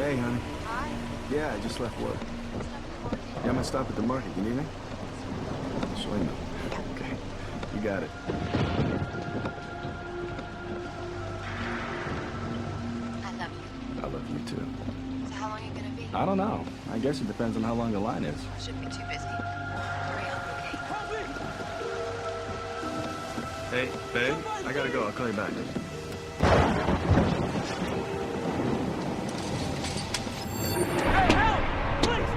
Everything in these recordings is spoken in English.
Hey, honey. Hi. Yeah, I just left work. Yeah, I'm gonna stop at the market. You need me? Sure you. Okay, you got it. I love you. I love you too. So how long are you gonna be? I don't know. I guess it depends on how long the line is. Shouldn't be too busy. Hurry up, okay? Hey, babe, I gotta go. I'll call you back. Hey, help! Please!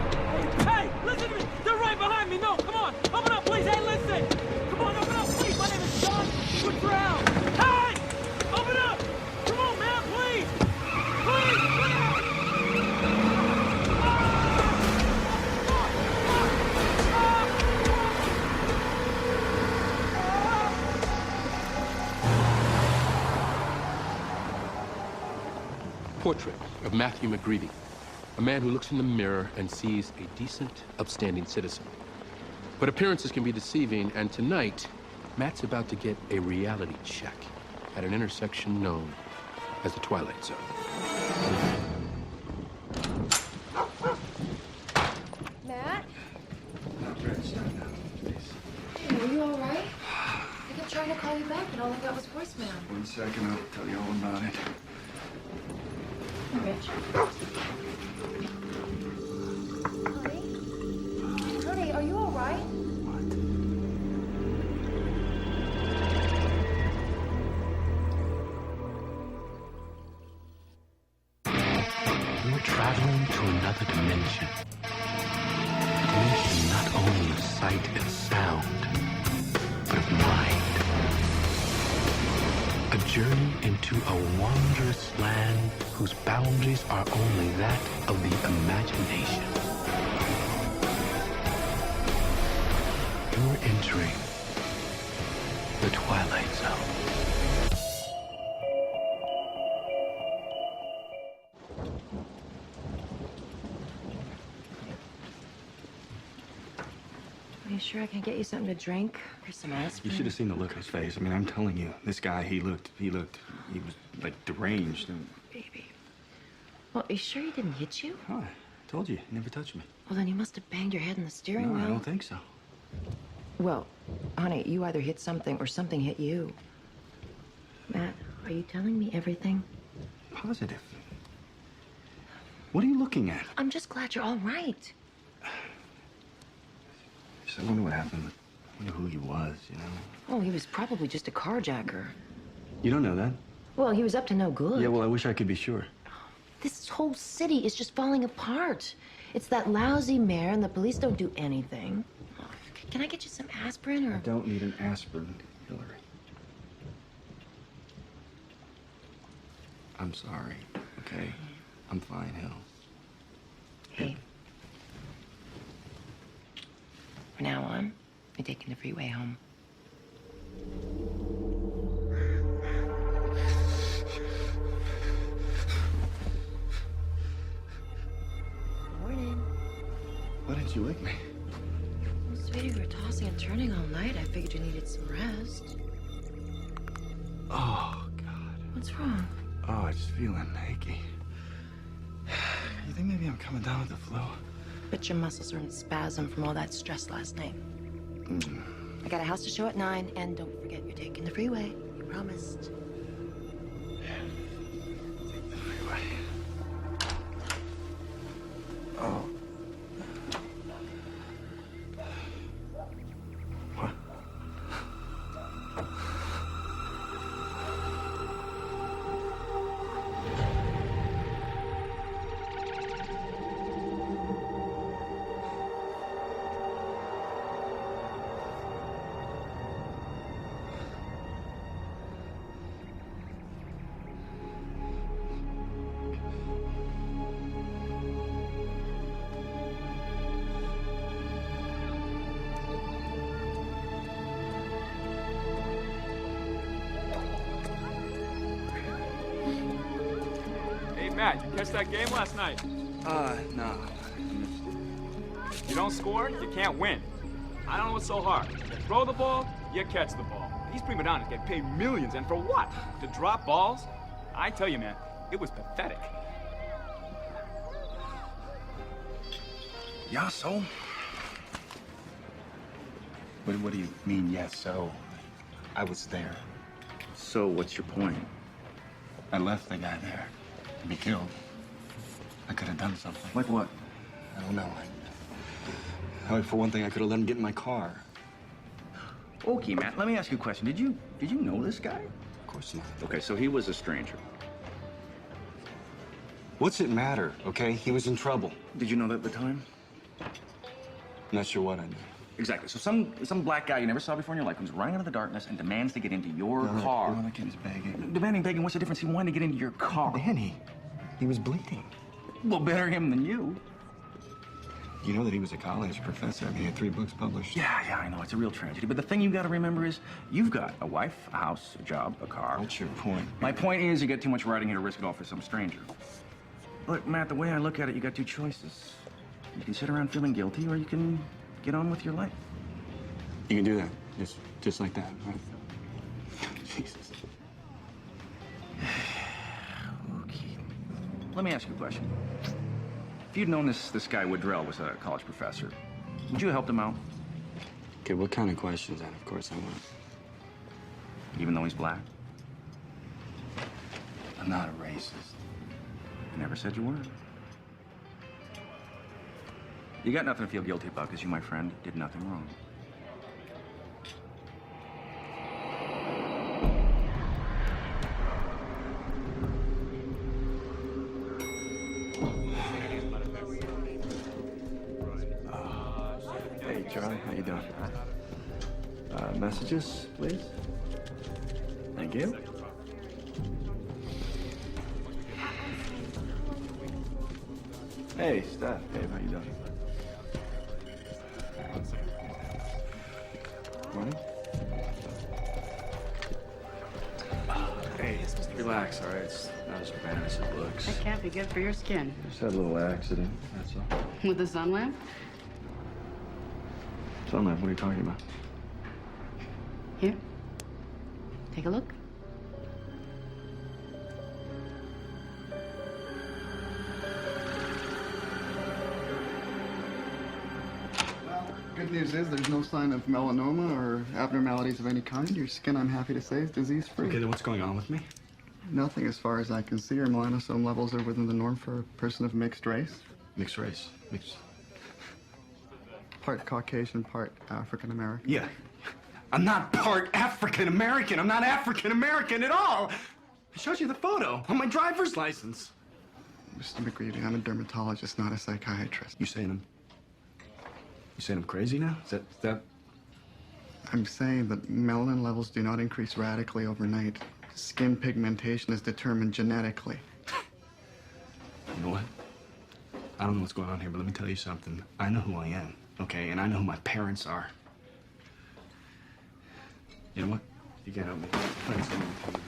Hey, listen to me! They're right behind me! No, come on! Open up, please! Hey, listen! Come on, open up, please! My name is John Woodrow! Hey! Open up! Come on, man, please! Please! Portrait of Matthew McGreevy, a man who looks in the mirror and sees a decent, upstanding citizen. But appearances can be deceiving, and tonight, Matt's about to get a reality check at an intersection known as the Twilight Zone. Matt? Hey, are you all right? I kept trying to call you back, but all I got was voicemail. 1 second, I'll tell you all about it. Rich. Honey? Honey, are you all right? What? You're traveling to another dimension. A dimension not only of sight and sound, but of mind. A journey into a wondrous land whose boundaries are only that of the imagination. You're entering the Twilight Zone. Are you sure I can get you something to drink? Here's some aspirin. You should have seen the look on his face. I mean, I'm telling you, this guy, he was like deranged. Baby. Well, are you sure he didn't hit you? Oh, I told you, he never touched me. Well, then you must have banged your head in the steering No, wheel. I don't think so. Well, honey, you either hit something or something hit you. Matt, are you telling me everything? Positive. What are you looking at? I'm just glad you're all right. I wonder what happened. I wonder who he was, you know? Oh, he was probably just a carjacker. You don't know that? Well, he was up to no good. Yeah, well, I wish I could be sure. This whole city is just falling apart. It's that lousy mayor, and the police don't do anything. Can I get you some aspirin, or? I don't need an aspirin, Hillary. I'm sorry, okay? I'm fine, Hill. Hey. From now on, you're taking the freeway home. Morning. Why didn't you wake me? Well, sweetie, we were tossing and turning all night. I figured you needed some rest. Oh, God. What's wrong? Oh, I'm just feeling achy. You think maybe I'm coming down with the flu? Bet your muscles are in spasm from all that stress last night. I got a house to show at 9, and don't forget you're taking the freeway. You promised. Take the freeway. Oh. What? Matt, you catch that game last night? No. You don't score, you can't win. I don't know what's so hard. You throw the ball, you catch the ball. These prima donnas get paid millions, and for what? To drop balls? I tell you, man, it was pathetic. Yeah, so? What do you mean, yes, so? I was there. So what's your point? I left the guy there to be killed. I could have done something. Like what? I don't know. For one thing, I could have let him get in my car. Okay, Matt, let me ask you a question. Did you know this guy? Of course not. Okay, so he was a stranger. What's it matter, okay? He was in trouble. Did you know that at the time? Not sure what I knew. Exactly. So some black guy you never saw before in your life comes running out of the darkness and demands to get into your car. No, that kid is begging. Demanding, begging, what's the difference? He wanted to get into your car. Danny, he was bleeding. Well, better him than you. You know that he was a college professor. I mean, he had 3 books published. Yeah, I know. It's a real tragedy. But the thing you've got to remember is you've got a wife, a house, a job, a car. What's your point? My point is you get too much riding here to risk it all for some stranger. Look, Matt, the way I look at it, you got 2 choices. You can sit around feeling guilty, or you can get on with your life. You can do that, just like that, right? Jesus. Okay. Let me ask you a question. If you'd known this guy Woodrell was a college professor, would you have helped him out? Okay, what kind of questions? And of course I would. Even though he's black? I'm not a racist. You never said you were. You got nothing to feel guilty about because you, my friend, did nothing wrong. Hey, Charlie, how you doing? Messages, please. Thank you. Hey, Steph. Hey, how you doing? Morning. Hey, relax, all right? It's not as bad as it looks. That can't be good for your skin. Just had a little accident, that's all. With the sun lamp? Sunlight, what are you talking about? Here. Take a look. Good news is there's no sign of melanoma or abnormalities of any kind. Your skin, I'm happy to say, is disease-free. Okay, then what's going on with me? Nothing as far as I can see. Your melanosome levels are within the norm for a person of mixed race. Mixed race. Mixed. Part Caucasian, part African-American. Yeah. I'm not part African-American. I'm not African-American at all. I showed you the photo on my driver's license. Mr. McGreevy, I'm a dermatologist, not a psychiatrist. You saying I'm crazy now? Is that... I'm saying that melanin levels do not increase radically overnight. Skin pigmentation is determined genetically. You know what? I don't know what's going on here, but let me tell you something. I know who I am, okay? And I know who my parents are. You know what? You can't help me. Find someone to tell me.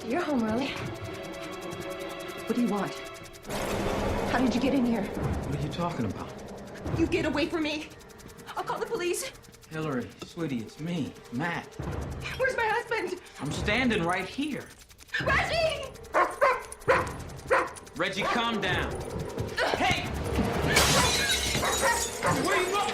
You're home early. What do you want? How did you get in here? What are you talking about? You get away from me. I'll call the police. Hillary, sweetie, it's me, Matt. Where's my husband? I'm standing right here. Reggie! Reggie, calm down. Hey! Where you going?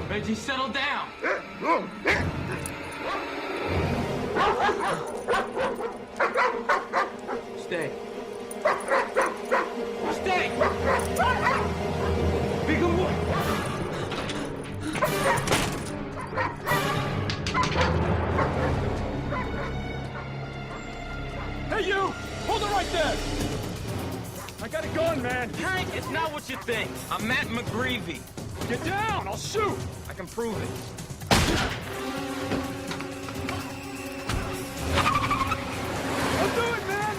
Reggie, settle down. Stay. Stay. Be good boy. on, man. Hank, it's not what you think. I'm Matt McGreevy. Get down, I'll shoot. I can prove it. I'll do it, man.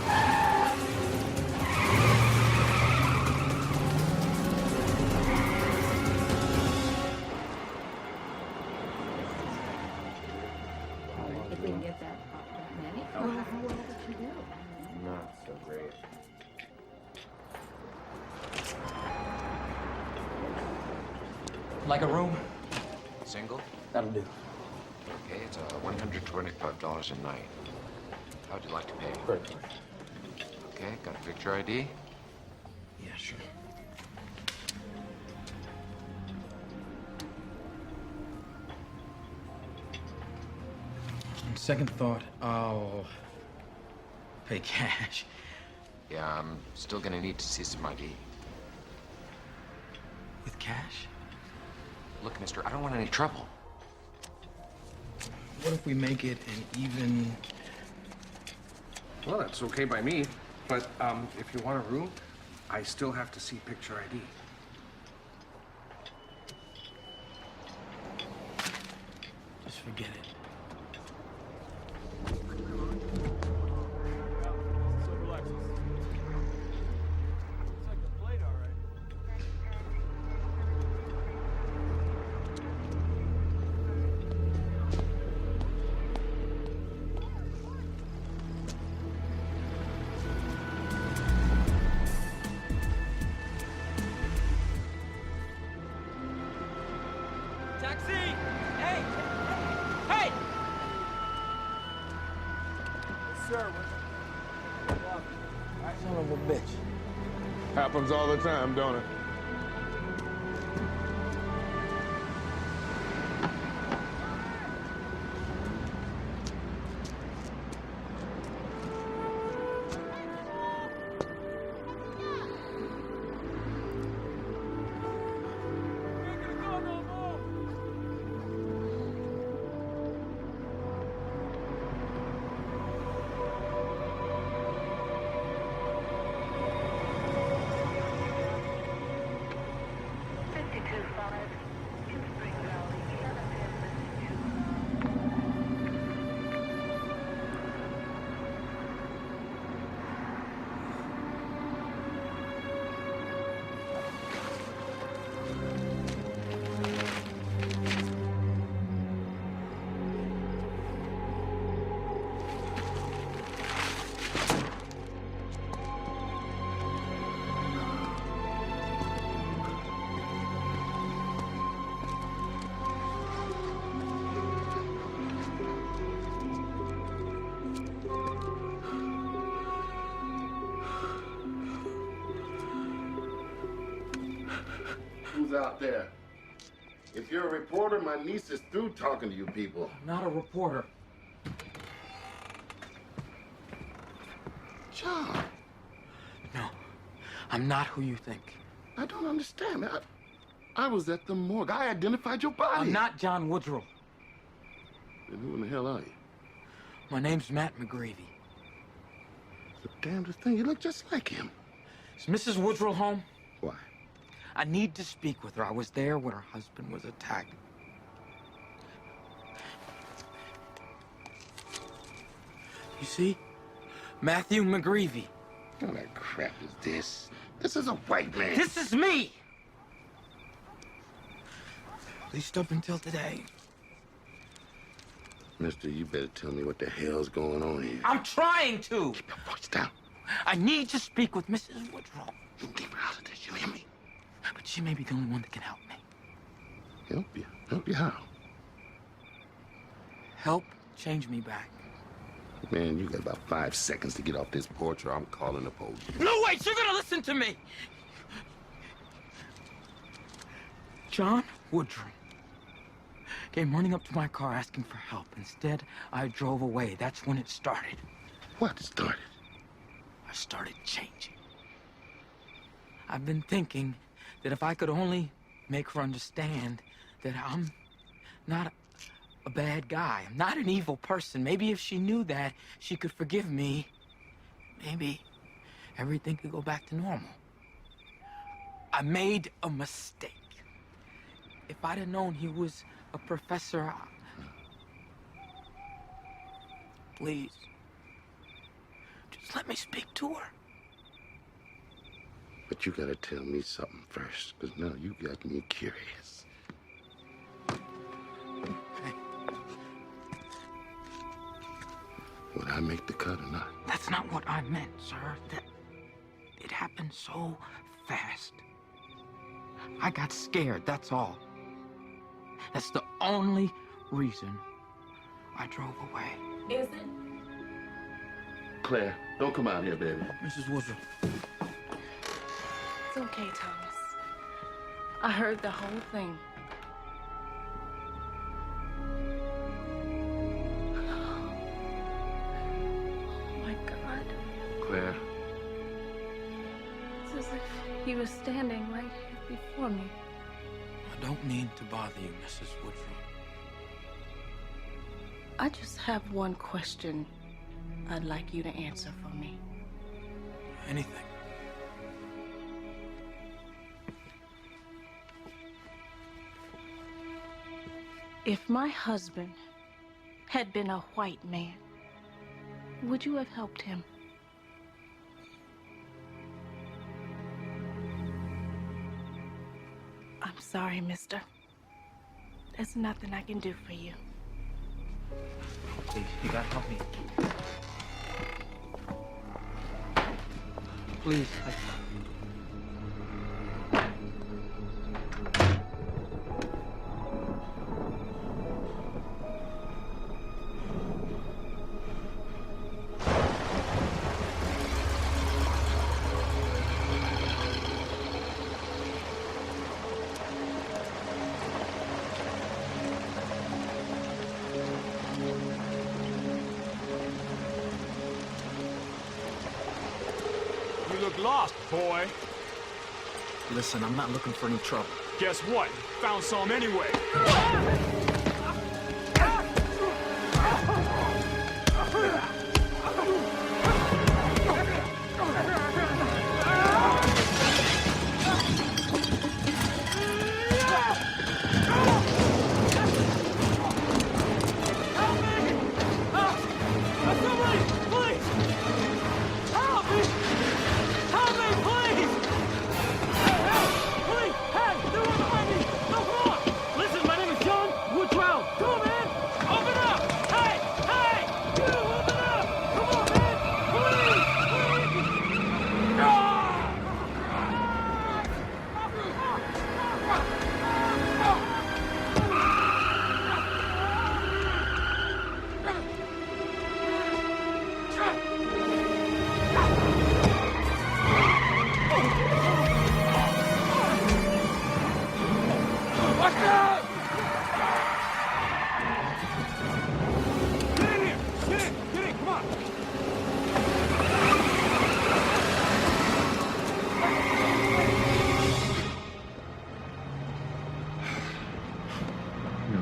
If we can get that many. How well did you do? Not so great. Like a room? Single? That'll do. Okay, it's $125 a night. How would you like to pay? Credit card. Okay, got a picture ID? Yeah, sure. On second thought, I'll pay cash. Yeah, I'm still gonna need to see some ID. With cash? Look, mister, I don't want any trouble. What if we make it an even... Well, that's okay by me, but if you want a room, I still have to see picture ID. Just forget it. Silver Lexus. Looks like the plate, all right. Taxi! Hey! Hey! Sir, Son of a bitch. Happens all the time, don't it? Who's out there? If you're a reporter, my niece is through talking to you people. Not a reporter. John, No, I'm not who you think. I don't understand. I was at the morgue. I identified your body. I'm not John Woodrow. Then who in the hell are you? My name's Matt McGreevy. The damnedest thing. You look just like him. Is Mrs. Woodrow home? Why? I need to speak with her. I was there when her husband was attacked. You see? Matthew McGreevy. What kind of crap is this? This is a white man. This is me! At least up until today. Mister, you better tell me what the hell's going on here. I'm trying to! Keep your voice down. I need to speak with Mrs. Woodrow. You keep her out of this, you hear me? But she may be the only one that can help me. Help you? Help you how? Help change me back. Man, you got about 5 seconds to get off this porch or I'm calling the police. No, wait! You're gonna listen to me! John Woodrow came running up to my car asking for help. Instead, I drove away. That's when it started. What started? I started changing. I've been thinking that if I could only make her understand that I'm not a bad guy, I'm not an evil person. Maybe if she knew that, she could forgive me. Maybe everything could go back to normal. I made a mistake. If I'd have known he was a professor, please, just let me speak to her. But you gotta tell me something first, because now you got me curious. Would I make the cut or not? That's not what I meant, sir. That it happened so fast. I got scared, that's all. That's the only reason I drove away. Is it? Claire, don't come out here, baby. Mrs. Woodruff. It's okay, Thomas. I heard the whole thing. Oh my God. Claire. It's as if he was standing right here before me. I don't mean to bother you, Mrs. Woodruff. I just have one question I'd like you to answer for me. Anything. If my husband had been a white man, would you have helped him? I'm sorry, mister. There's nothing I can do for you. Please, you gotta help me. Please, Lost, boy. listen, I'm not looking for any trouble. Guess what? Found some anyway.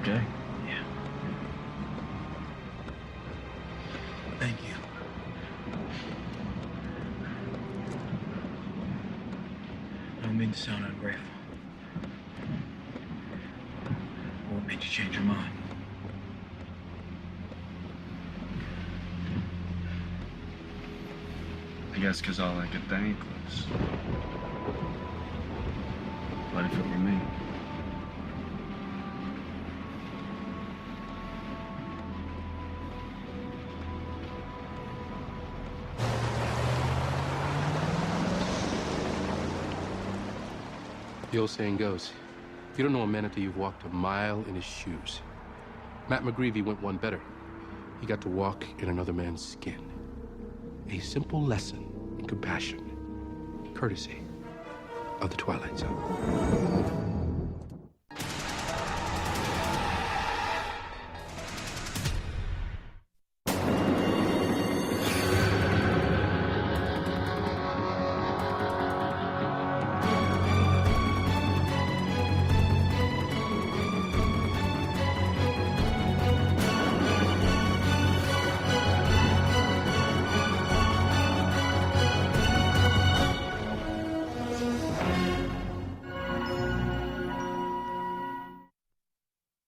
Okay? Yeah. Thank you. I don't mean to sound ungrateful. What made you change your mind? I guess because all I could think was, what if it were me? The old saying goes, you don't know a man until you've walked a mile in his shoes. Matt McGreevy went one better. He got to walk in another man's skin. A simple lesson in compassion, courtesy of the Twilight Zone.